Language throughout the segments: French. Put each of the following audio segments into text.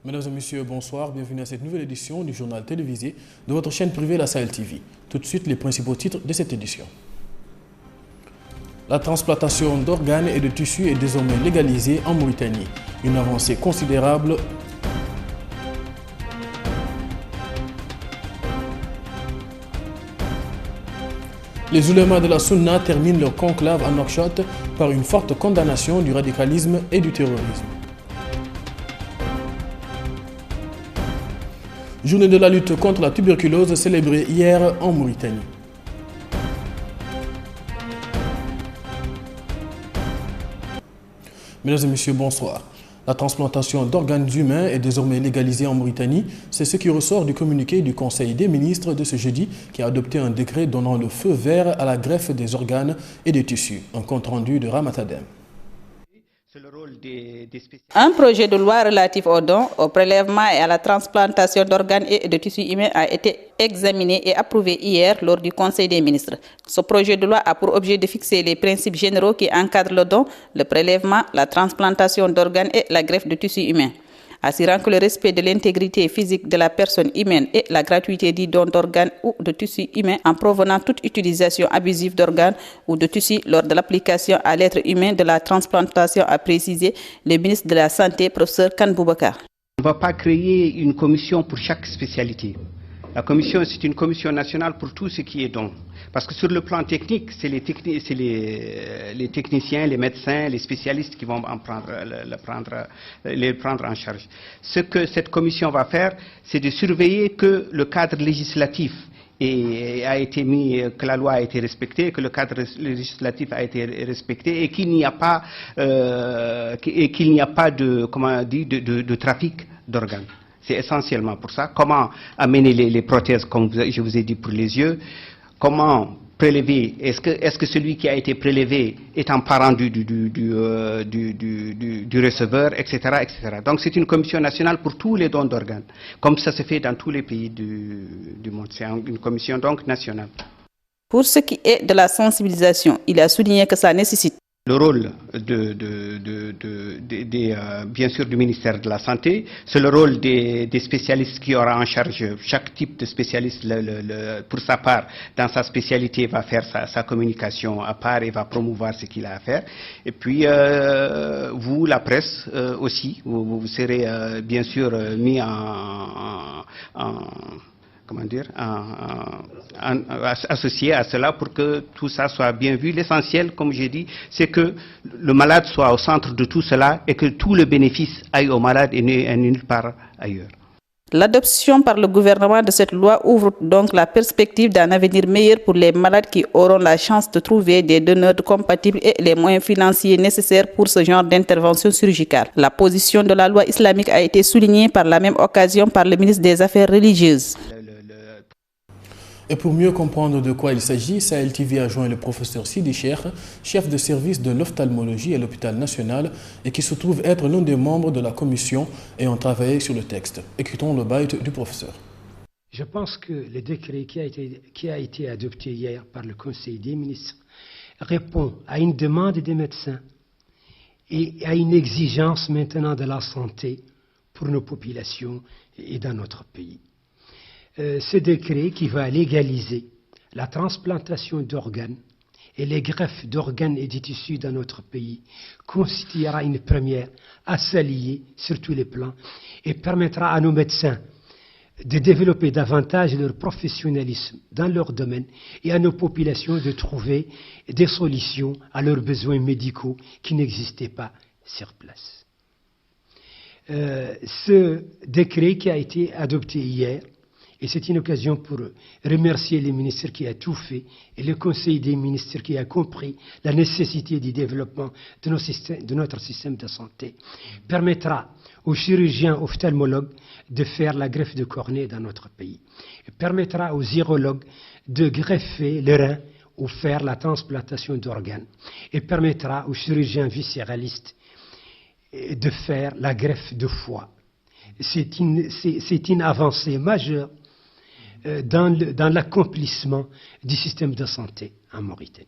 Mesdames et messieurs, bonsoir. Bienvenue à cette nouvelle édition du journal télévisé de votre chaîne privée, la Sahel TV. Tout de suite, les principaux titres de cette édition. La transplantation d'organes et de tissus est désormais légalisée en Mauritanie. Une avancée considérable. Les ulémas de la Sunna terminent leur conclave à Nouakchott par une forte condamnation du radicalisme et du terrorisme. Journée de la lutte contre la tuberculose célébrée hier en Mauritanie. Mesdames et messieurs, bonsoir. La transplantation d'organes humains est désormais légalisée en Mauritanie. C'est ce qui ressort du communiqué du Conseil des ministres de ce jeudi qui a adopté un décret donnant le feu vert à la greffe des organes et des tissus. Un compte rendu de Ramatadem. Un projet de loi relatif aux dons, au prélèvement et à la transplantation d'organes et de tissus humains a été examiné et approuvé hier lors du Conseil des ministres. Ce projet de loi a pour objet de fixer les principes généraux qui encadrent le don, le prélèvement, la transplantation d'organes et la greffe de tissus humains, assurant que le respect de l'intégrité physique de la personne humaine et la gratuité du don d'organes ou de tissus humains en provenant toute utilisation abusive d'organes ou de tissus lors de l'application à l'être humain de la transplantation, a précisé le ministre de la Santé, professeur Kane Boubacar. On ne va pas créer une commission pour chaque spécialité. La commission, c'est une commission nationale pour tout ce qui est don. Parce que sur le plan technique, c'est les techniciens, les médecins, les spécialistes qui vont les prendre en charge. Ce que cette commission va faire, c'est de surveiller que le cadre législatif a été mis, que la loi a été respectée, que le cadre législatif a été respecté et qu'il n'y a pas, de trafic d'organes. C'est essentiellement pour ça. Comment amener les prothèses, comme je vous ai dit, pour les yeux. Comment prélever. Est-ce que celui qui a été prélevé est un parent du receveur, etc., etc. Donc c'est une commission nationale pour tous les dons d'organes, comme ça se fait dans tous les pays du monde. C'est une commission donc nationale. Pour ce qui est de la sensibilisation, il a souligné que ça nécessite le rôle bien sûr du ministère de la Santé, c'est le rôle des spécialistes qui aura en charge, chaque type de spécialiste pour sa part, dans sa spécialité, va faire sa communication à part et va promouvoir ce qu'il a à faire. Et puis vous, la presse aussi, vous serez bien sûr mis associé à cela pour que tout ça soit bien vu. L'essentiel, comme j'ai dit, c'est que le malade soit au centre de tout cela et que tout le bénéfice aille au malade et nulle part ailleurs. L'adoption par le gouvernement de cette loi ouvre donc la perspective d'un avenir meilleur pour les malades qui auront la chance de trouver des donneurs compatibles et les moyens financiers nécessaires pour ce genre d'intervention chirurgicale. La position de la loi islamique a été soulignée par la même occasion par le ministre des Affaires religieuses. Et pour mieux comprendre de quoi il s'agit, Sahel TV a joint le professeur Sidi Cheikh, chef de service de l'ophtalmologie à l'hôpital national et qui se trouve être l'un des membres de la commission ayant travaillé sur le texte. Écoutons le byte du professeur. Je pense que le décret qui a été adopté hier par le Conseil des ministres répond à une demande des médecins et à une exigence maintenant de la santé pour nos populations et dans notre pays. Ce décret qui va légaliser la transplantation d'organes et les greffes d'organes et de tissus dans notre pays constituera une première à s'allier sur tous les plans et permettra à nos médecins de développer davantage leur professionnalisme dans leur domaine et à nos populations de trouver des solutions à leurs besoins médicaux qui n'existaient pas sur place. Ce décret qui a été adopté hier, et c'est une occasion pour remercier les ministres qui a tout fait et le Conseil des ministres qui a compris la nécessité du développement de notre système de santé, permettra aux chirurgiens ophtalmologues de faire la greffe de cornée dans notre pays, et permettra aux urologues de greffer le rein ou faire la transplantation d'organes, et permettra aux chirurgiens viscéralistes de faire la greffe de foie. C'est une avancée majeure dans l'accomplissement du système de santé en Mauritanie.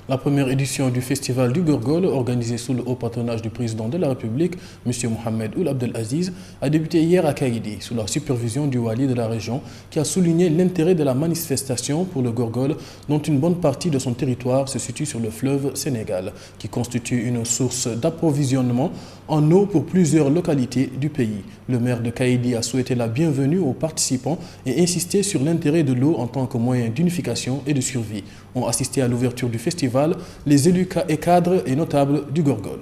La première édition du Festival du Gorgol, organisée sous le haut patronage du président de la République, M. Mohamed Ould Abdelaziz, a débuté hier à Kaïdi, sous la supervision du wali de la région, qui a souligné l'intérêt de la manifestation pour le Gorgol, dont une bonne partie de son territoire se situe sur le fleuve Sénégal, qui constitue une source d'approvisionnement en eau pour plusieurs localités du pays. Le maire de Kaïdi a souhaité la bienvenue aux participants et insisté sur l'intérêt de l'eau en tant que moyen d'unification et de survie. Ont assisté à l'ouverture du festival les élus et cadres et notables du Gorgol.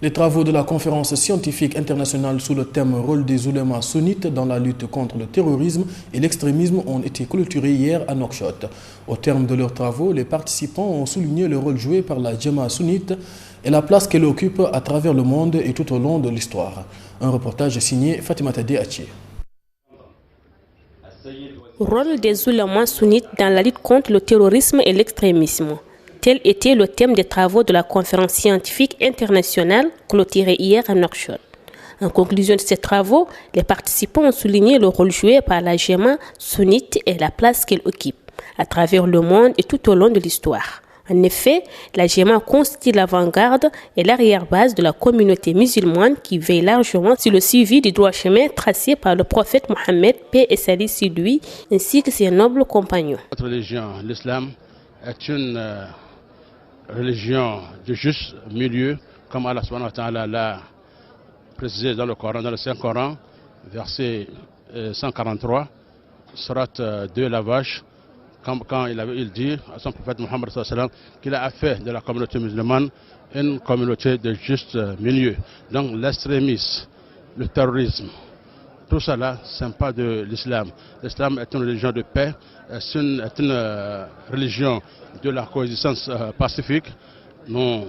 Les travaux de la conférence scientifique internationale sous le thème « Rôle des oulémas sunnites dans la lutte contre le terrorisme et l'extrémisme » ont été clôturés hier à Nouakchott. Au terme de leurs travaux, les participants ont souligné le rôle joué par la Jama sunnite et la place qu'elle occupe à travers le monde et tout au long de l'histoire. Un reportage signé Fatimata Deachi. Rôle des oulémas sunnites dans la lutte contre le terrorisme et l'extrémisme. Tel était le thème des travaux de la conférence scientifique internationale clôturée hier à Nouakchott. En conclusion de ces travaux, les participants ont souligné le rôle joué par la Jama sunnite et la place qu'elle occupe à travers le monde et tout au long de l'histoire. En effet, la Jama constitue l'avant-garde et l'arrière-base de la communauté musulmane qui veille largement sur le suivi du droit chemin tracé par le prophète Mohammed, paix et salut sur lui, ainsi que ses nobles compagnons. Notre religion, l'islam, est une religion de juste milieu, comme Allah subhanahu wa ta'ala l'a précisé dans le Coran, dans le Saint-Coran, verset 143, surat 2, la vache, quand il dit à son prophète Mohammed qu'il a fait de la communauté musulmane une communauté de juste milieu. Donc l'extrémisme, le terrorisme, tout cela, ce n'est pas de l'islam. L'islam est une religion de paix, est une religion de la coexistence pacifique. Nous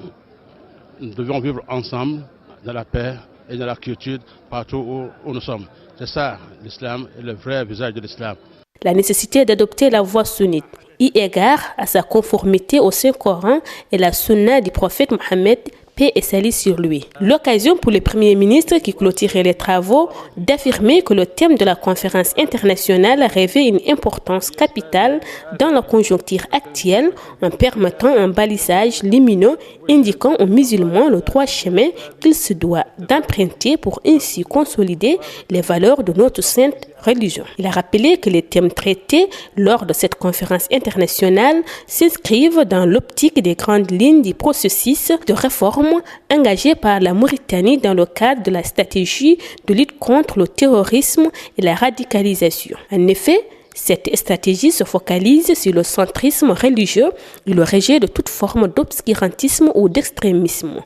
devons vivre ensemble dans la paix et dans la quiétude partout où nous sommes. C'est ça l'islam et le vrai visage de l'islam. La nécessité d'adopter la voie sunnite, y égard à sa conformité au Saint-Coran et la sunna du prophète Mohammed, paix et salut sur lui. L'occasion pour le Premier ministre qui clôturait les travaux d'affirmer que le thème de la conférence internationale revêt une importance capitale dans la conjoncture actuelle en permettant un balisage lumineux indiquant aux musulmans le droit chemin qu'il se doit d'emprunter pour ainsi consolider les valeurs de notre sainte religion. Il a rappelé que les thèmes traités lors de cette conférence internationale s'inscrivent dans l'optique des grandes lignes du processus de réforme engagé par la Mauritanie dans le cadre de la stratégie de lutte contre le terrorisme et la radicalisation. En effet, cette stratégie se focalise sur le centrisme religieux et le rejet de toute forme d'obscurantisme ou d'extrémisme.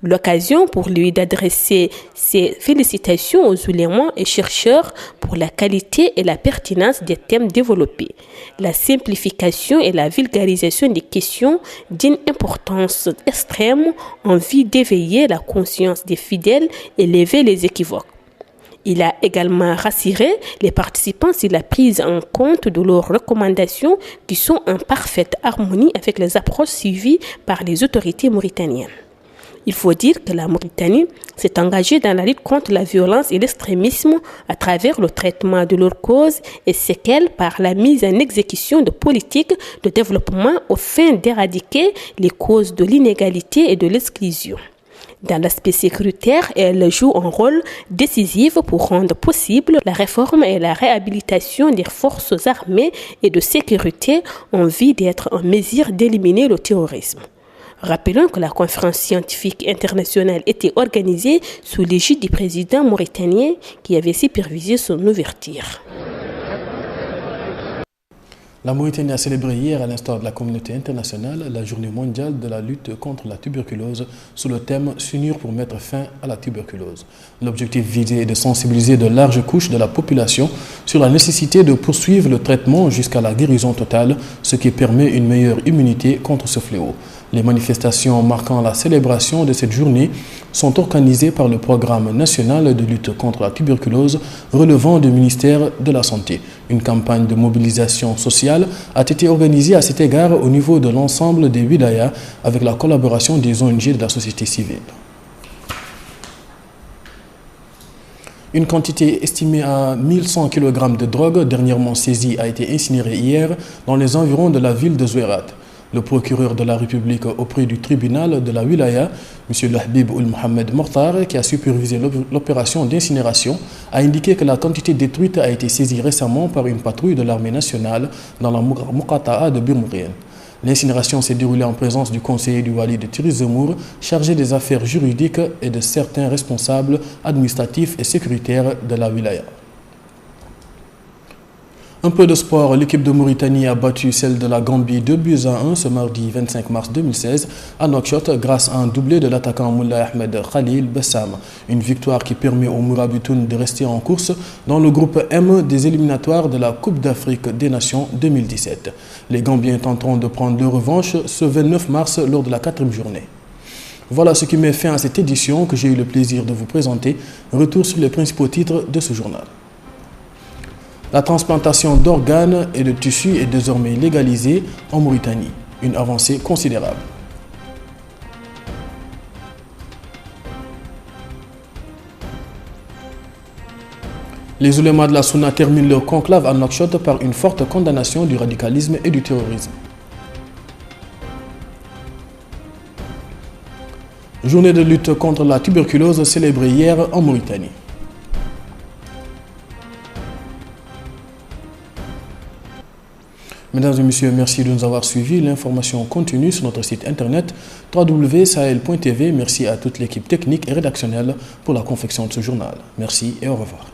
L'occasion pour lui d'adresser ses félicitations aux oulémas et chercheurs pour la qualité et la pertinence des thèmes développés, la simplification et la vulgarisation des questions d'une importance extrême en vue d'éveiller la conscience des fidèles et lever les équivoques. Il a également rassuré les participants sur la prise en compte de leurs recommandations qui sont en parfaite harmonie avec les approches suivies par les autorités mauritaniennes. Il faut dire que la Mauritanie s'est engagée dans la lutte contre la violence et l'extrémisme à travers le traitement de leurs causes et séquelles par la mise en exécution de politiques de développement aux fins d'éradiquer les causes de l'inégalité et de l'exclusion. Dans l'aspect sécuritaire, elle joue un rôle décisif pour rendre possible la réforme et la réhabilitation des forces armées et de sécurité en vue d'être en mesure d'éliminer le terrorisme. Rappelons que la conférence scientifique internationale était organisée sous l'égide du président mauritanien qui avait supervisé son ouverture. La Mauritanie a célébré hier, à l'instar de la communauté internationale, la journée mondiale de la lutte contre la tuberculose sous le thème « S'unir pour mettre fin à la tuberculose ». L'objectif visé est de sensibiliser de larges couches de la population sur la nécessité de poursuivre le traitement jusqu'à la guérison totale, ce qui permet une meilleure immunité contre ce fléau. Les manifestations marquant la célébration de cette journée sont organisées par le Programme national de lutte contre la tuberculose relevant du ministère de la Santé. Une campagne de mobilisation sociale a été organisée à cet égard au niveau de l'ensemble des wilayas avec la collaboration des ONG de la société civile. Une quantité estimée à 1100 kg de drogue dernièrement saisie a été incinérée hier dans les environs de la ville de Zouérat. Le procureur de la République auprès du tribunal de la Wilaya, M. Lahbib Ould Mohamed Mortar, qui a supervisé l'opération d'incinération, a indiqué que la quantité détruite a été saisie récemment par une patrouille de l'armée nationale dans la Muqata'a de Birmourien. L'incinération s'est déroulée en présence du conseiller du Wali de Tiris Zemour, chargé des affaires juridiques et de certains responsables administratifs et sécuritaires de la Wilaya. Un peu de sport, l'équipe de Mauritanie a battu celle de la Gambie 2-1 ce mardi 25 mars 2016 à Nouakchott grâce à un doublé de l'attaquant Moulay Ahmed Khalil Bessam. Une victoire qui permet aux Mourabitoun de rester en course dans le groupe M des éliminatoires de la Coupe d'Afrique des Nations 2017. Les Gambiens tenteront de prendre leur revanche ce 29 mars lors de la 4e journée. Voilà ce qui met fin à cette édition que j'ai eu le plaisir de vous présenter. Retour sur les principaux titres de ce journal. La transplantation d'organes et de tissus est désormais légalisée en Mauritanie, une avancée considérable. Les oulémas de la Sunna terminent leur conclave à Nouakchott par une forte condamnation du radicalisme et du terrorisme. Journée de lutte contre la tuberculose célébrée hier en Mauritanie. Mesdames et messieurs, merci de nous avoir suivis. L'information continue sur notre site internet www.sahel.tv. Merci à toute l'équipe technique et rédactionnelle pour la confection de ce journal. Merci et au revoir.